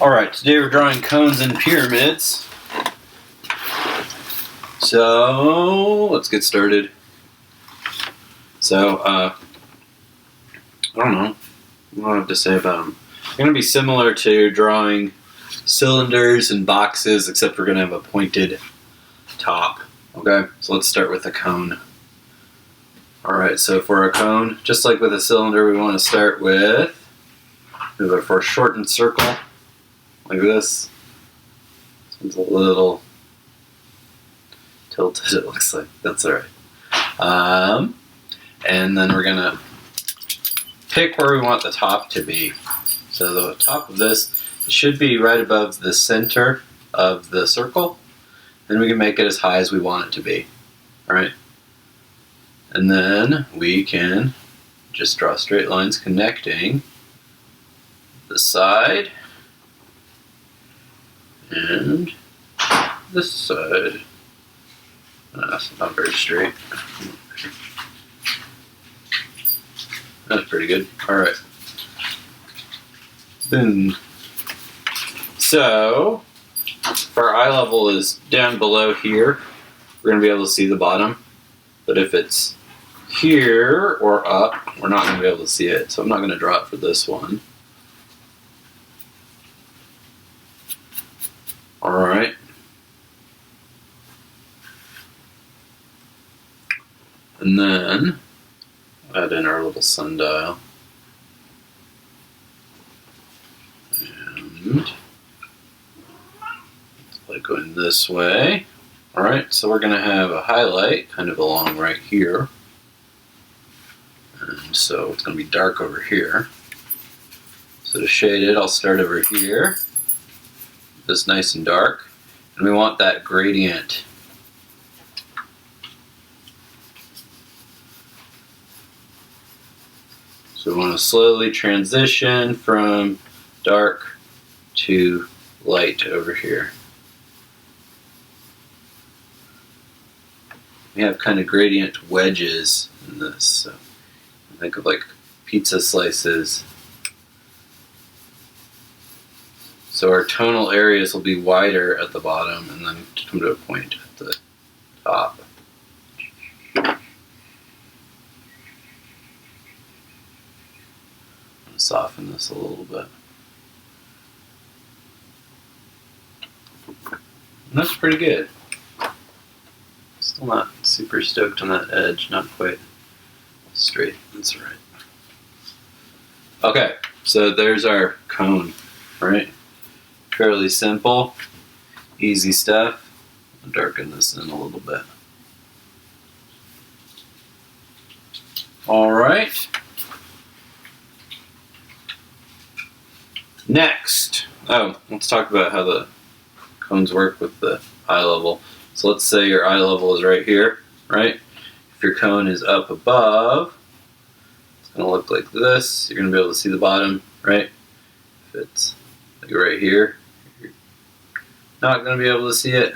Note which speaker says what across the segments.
Speaker 1: Alright, today we're drawing cones and pyramids. So, let's get started. So, I don't know what I have to say about them. They're going to be similar to drawing cylinders and boxes, except we're going to have a pointed top. Okay, so let's start with a cone. Alright, so for a cone, just like with a cylinder, we want to start with a foreshortened circle, like this. It's a little tilted, it looks like. That's alright. And then we're going to pick where we want the top to be. So the top of this should be right above the center of the circle. Then we can make it as high as we want it to be. Alright? And then we can just draw straight lines connecting the side and this side. That's not very straight. That's pretty good. Alright. Boom. So, if our eye level is down below here, we're going to be able to see the bottom. But if it's here or up, we're not going to be able to see it. So I'm not going to draw it for this one. Alright. And then add in our little sundial. And like going this way. Alright, so we're going to have a highlight kind of along right here. And so it's going to be dark over here. So to shade it, I'll start over here. This nice and dark. And we want that gradient. So we want to slowly transition from dark to light over here. We have kind of gradient wedges in this. So think of like pizza slices. So our tonal areas will be wider at the bottom and then come to a point at the top. Soften this a little bit. And that's pretty good. Still not super stoked on that edge, not quite straight. That's right. Okay, so there's our cone, right? Fairly simple, easy stuff. I'll darken this in a little bit. All right. Next, let's talk about how the cones work with the eye level. So let's say your eye level is right here, right? If your cone is up above, it's going to look like this. You're going to be able to see the bottom, right? If it's like right here, you're not going to be able to see it.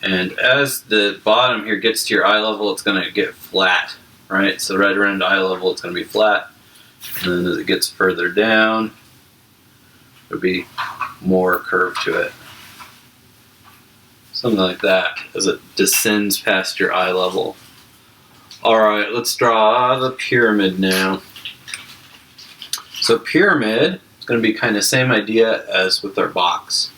Speaker 1: And as the bottom here gets to your eye level, it's going to get flat, right? So right around eye level, it's going to be flat. And then as it gets further down, there'll be more curve to it. Something like that as it descends past your eye level. Alright, let's draw the pyramid now. So pyramid is going to be kind of same idea as with our box.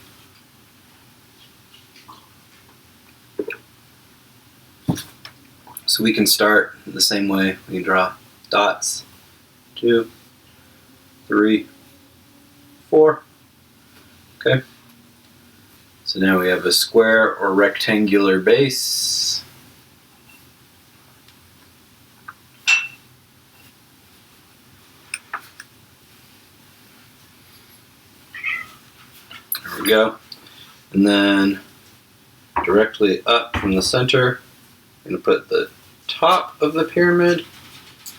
Speaker 1: So we can start the same way. We can draw dots. 2, 3, 4. Okay. So now we have a square or rectangular base. There we go. And then directly up from the center, I'm going to put the top of the pyramid.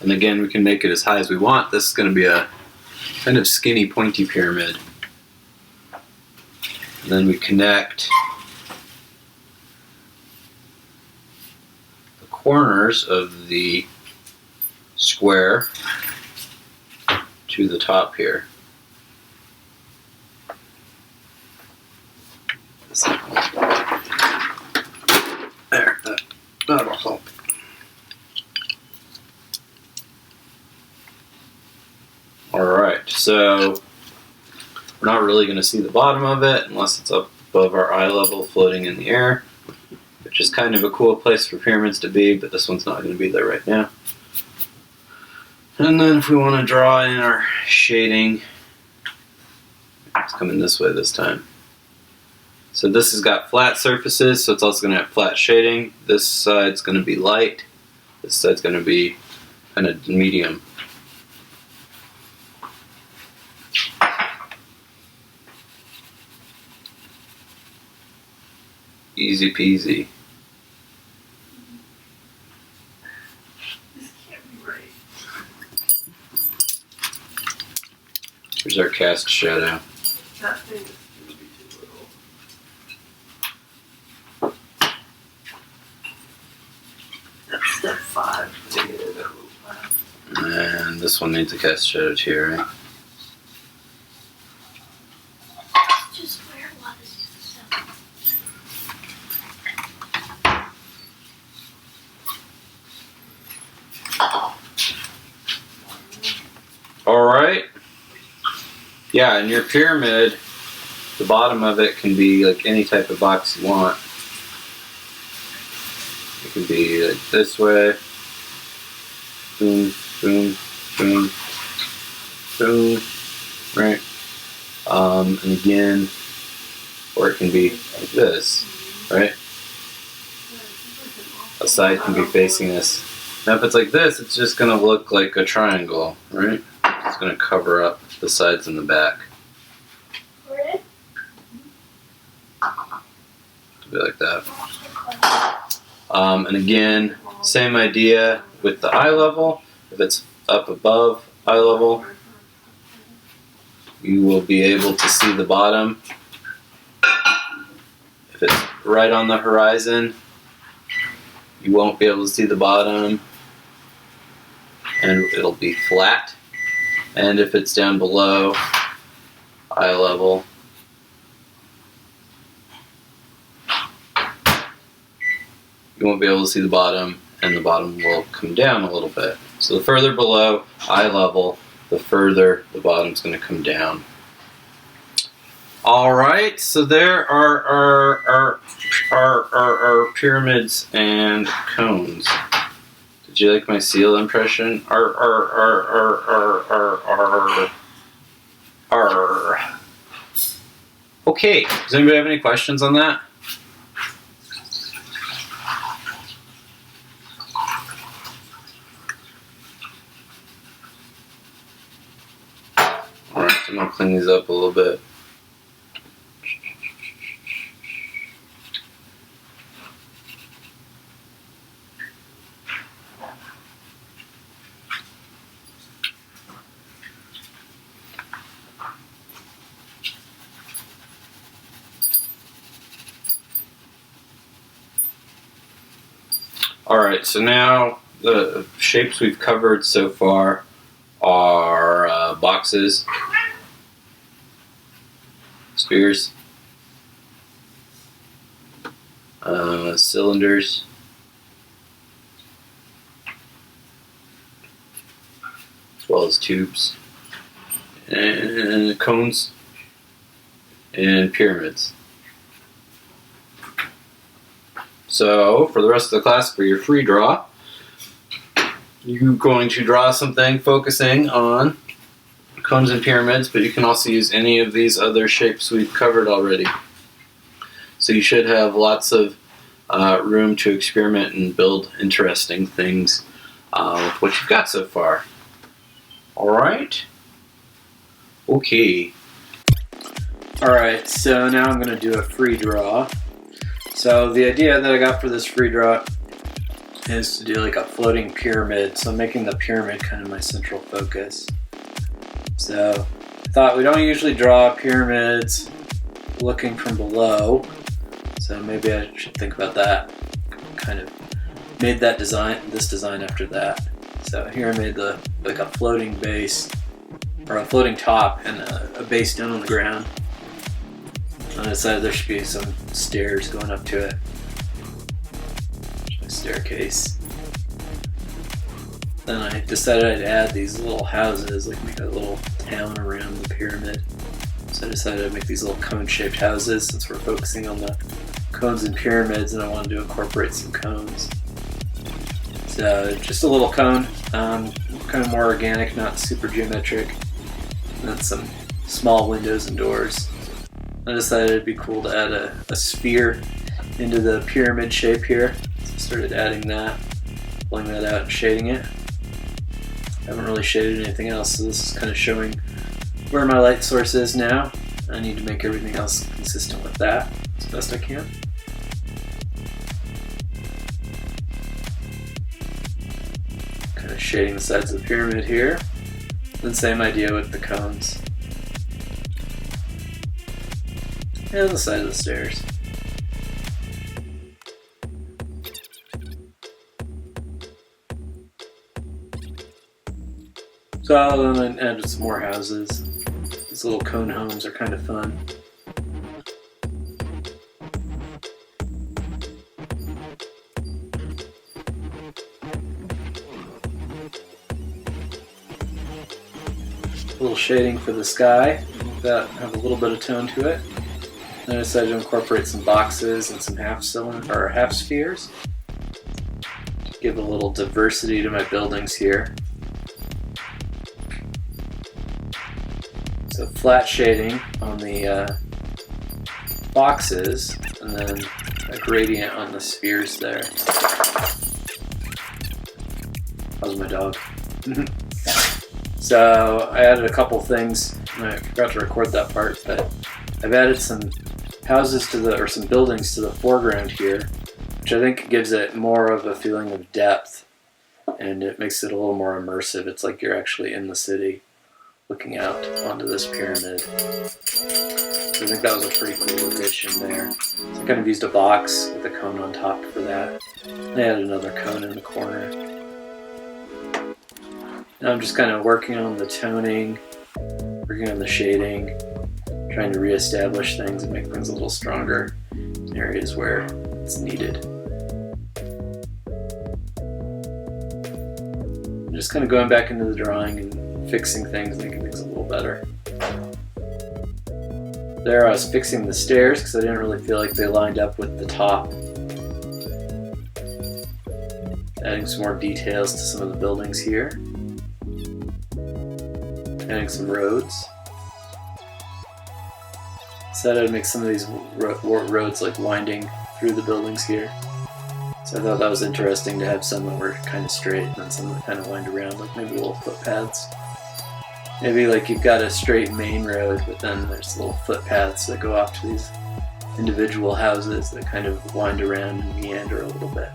Speaker 1: And again, we can make it as high as we want. This is going to be a kind of skinny, pointy pyramid. And then we connect the corners of the square to the top here. So we're not really going to see the bottom of it unless it's up above our eye level floating in the air, which is kind of a cool place for pyramids to be, but this one's not going to be there right now. And then if we want to draw in our shading, it's coming this way this time. So this has got flat surfaces, so it's also going to have flat shading. This side's going to be light. This side's going to be kind of medium. Easy peasy.
Speaker 2: This can't be right.
Speaker 1: Here's our cast shadow.
Speaker 2: That thing is going to be too little. That's step 5. To get it over.
Speaker 1: And this one needs a cast shadow too, right?
Speaker 3: Just where was so.
Speaker 1: Alright. Yeah, and your pyramid, the bottom of it can be like any type of box you want. It can be like this way. Boom, boom, boom, boom. Right? And again, or it can be like this, right? A side can be facing this. Now if it's like this, it's just going to look like a triangle, right? It's going to cover up the sides and the back. To be like that. And again, same idea with the eye level. If it's up above eye level, you will be able to see the bottom. If it's right on the horizon, you won't be able to see the bottom, and it'll be flat. And if it's down below eye level, you won't be able to see the bottom, and the bottom will come down a little bit. So the further below eye level, the further the bottom's going to come down. Alright, so there are our pyramids and cones. Did you like my seal impression? Okay, does anybody have any questions on that? Alright, so I'm going to clean these up a little bit. Alright, so now the shapes we've covered so far are boxes, spheres, cylinders, as well as tubes, and cones, and pyramids. So, for the rest of the class, for your free draw, you're going to draw something focusing on cones and pyramids, but you can also use any of these other shapes we've covered already. So you should have lots of room to experiment and build interesting things with what you've got so far. Alright? Okay. Alright, so now I'm going to do a free draw. So the idea that I got for this free draw is to do like a floating pyramid, so making the pyramid kind of my central focus. So I thought we don't usually draw pyramids looking from below, so maybe I should think about that. Kind of made that this design after that. So here I made like a floating base, or a floating top, and a base down on the ground. On the side there should be some stairs going up to it. A staircase. Then I decided I'd add these little houses, like make a little
Speaker 4: town around the pyramid. So I decided to make these little cone-shaped houses since we're focusing on the cones and pyramids, and I wanted to incorporate some cones. So just a little cone, kind of more organic, not super geometric. And then some small windows and doors. I decided it'd be cool to add a sphere into the pyramid shape here. So I started adding that, pulling that out and shading it. I haven't really shaded anything else, so this is kind of showing where my light source is now. I need to make everything else consistent with that as best I can. Kind of shading the sides of the pyramid here. Then same idea with the cones. And the side of the stairs. So then I added some more houses. These little cone homes are kind of fun. A little shading for the sky that have a little bit of tone to it. Then I decided to incorporate some boxes and some half spheres. Give a little diversity to my buildings here. So flat shading on the boxes, and then a gradient on the spheres there. That was my dog. So I added a couple things, and I forgot to record that part, but I've added some houses or some buildings to the foreground here, which I think gives it more of a feeling of depth, and it makes it a little more immersive. It's like you're actually in the city, looking out onto this pyramid. So I think that was a pretty cool addition there. So I kind of used a box with a cone on top for that. I added another cone in the corner. Now I'm just kind of working on the toning, working on the shading, trying to reestablish things and make things a little stronger in areas where it's needed. I'm just kind of going back into the drawing and fixing things, making things a little better. There I was fixing the stairs because I didn't really feel like they lined up with the top. Adding some more details to some of the buildings here. Adding some roads. Decided I'd make some of these roads like winding through the buildings here. So I thought that was interesting to have some that were kind of straight and then some that kind of wind around, like maybe little footpaths. Maybe like you've got a straight main road, but then there's little footpaths that go off to these individual houses that kind of wind around and meander a little bit.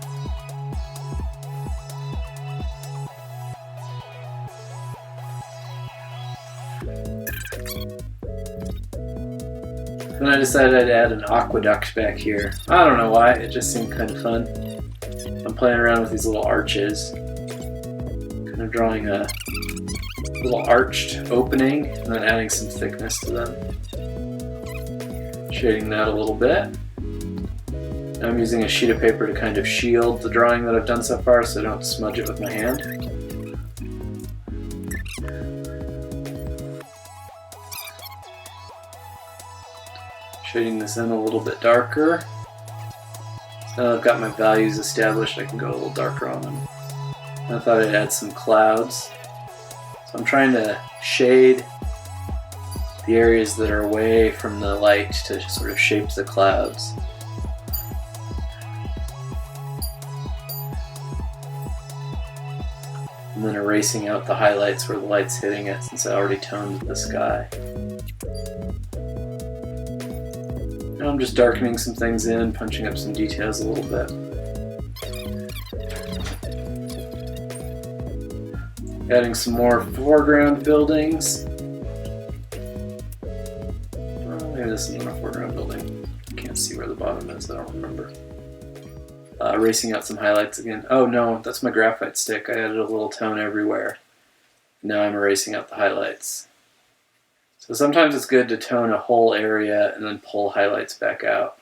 Speaker 4: Then I decided I'd add an aqueduct back here. I don't know why, it just seemed kind of fun. I'm playing around with these little arches. Kind of drawing a little arched opening and then adding some thickness to them. Shading that a little bit. Now I'm using a sheet of paper to kind of shield the drawing that I've done so far so I don't smudge it with my hand. Shading this in a little bit darker. So now I've got my values established, I can go a little darker on them. I thought I'd add some clouds. So I'm trying to shade the areas that are away from the light to sort of shape the clouds. And then erasing out the highlights where the light's hitting it since I already toned the sky. Now I'm just darkening some things in, punching up some details a little bit. Adding some more foreground buildings. Oh, maybe this isn't a foreground building. Can't see where the bottom is, I don't remember. Erasing out some highlights again. Oh no, that's my graphite stick. I added a little tone everywhere. Now I'm erasing out the highlights. So sometimes it's good to tone a whole area and then pull highlights back out.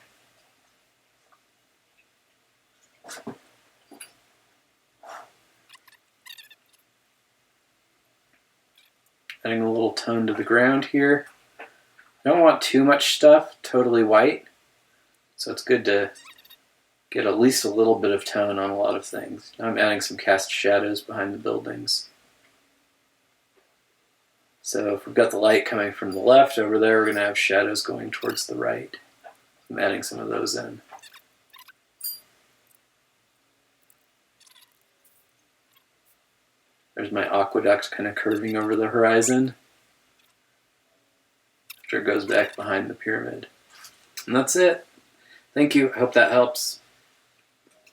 Speaker 4: Adding a little tone to the ground here. I don't want too much stuff totally white, so it's good to get at least a little bit of tone on a lot of things. Now I'm adding some cast shadows behind the buildings. So if we've got the light coming from the left over there, we're going to have shadows going towards the right. I'm adding some of those in. There's my aqueduct kind of curving over the horizon after it goes back behind the pyramid. And that's it. Thank you. I hope that helps.